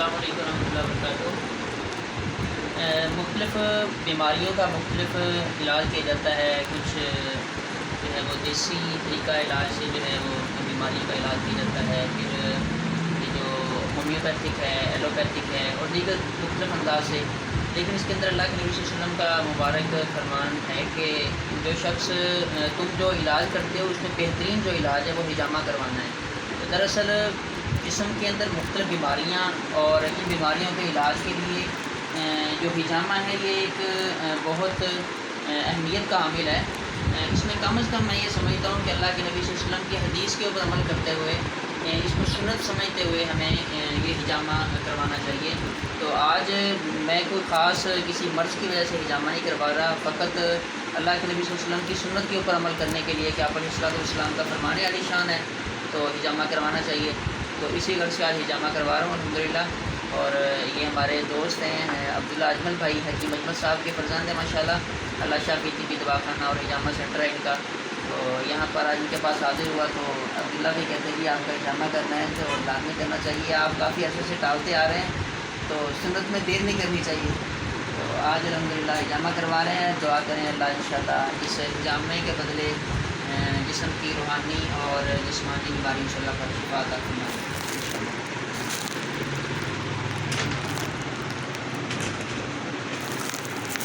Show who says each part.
Speaker 1: अस्सलाम वालेकुम रहमतुल्लाहि वबरकातुहू। मुख्तलिफ़ बीमारियों का मुख्तलिफ़ इलाज किया जाता है। कुछ जो है वो देसी तरीका इलाज से जो है वो बीमारी का इलाज किया जाता है। फिर ये जो होम्योपैथिक है, एलोपैथिक है और दीगर मुख्तलिफ़ अंदाज से। लेकिन इसके अंदर अल्लाह के नबी सल्लल्लाहु अलैहि वसल्लम का मुबारक फरमान है कि जो शख्स तुम जो इलाज करते हो उसमें बेहतरीन जो इलाज है वो हिजामा करवाना है। तो दरअसल जिस्म के अंदर मुख्तलिफ़ बीमारियाँ और इन बीमारियों के इलाज के लिए जो हिजामा है ये एक बहुत अहमियत का हामिल है। इसमें कम अज़ कम मैं ये समझता हूँ कि अल्लाह के नबी सल्लल्लाहु अलैहि वसल्लम की हदीस के ऊपर अमल करते हुए इसको सुन्नत समझते हुए हमें ये हिजामा करवाना चाहिए। तो आज मैं कोई ख़ास किसी मर्ज़ की वजह से हिजामा नहीं करवा रहा, फ़कत अल्लाह के नबी सल्लल्लाहु अलैहि वसल्लम की सुन्नत के ऊपर अमल करने के लिए कि आप अलैहिस्सलाम का फरमान आलीशान है तो हिजामा करवाना चाहिए। तो इसी घर से आज हिजामा करवा रहा हूँ अल्हम्दुलिल्लाह। और ये हमारे दोस्त हैं अब्दुल्ला अजमल भाई हकीम अजमल साहब के फ़र्जंद हैं माशाल्लाह। अल्लाह शाफी तिब्बी दवाखाना और हिजामा सेंटर है इनका। तो यहाँ पर आज इनके पास हाजिर हुआ तो अब्दुल्ला भी कहते हैं कि आपका हिजामा करना है तो लाजमी करना चाहिए। आप काफ़ी अर्से से टालते आ रहे हैं तो सुन्नत में देर नहीं करनी चाहिए। तो आज अल्हम्दुलिल्लाह हिजामा करवा रहे हैं। दुआ करें अल्लाह इंशाअल्लाह इस हिजामे के बदले जिस्म की रूहानी और जिस्मानी बीमारी इंशाअल्लाह पर शिफा अता फरमाए।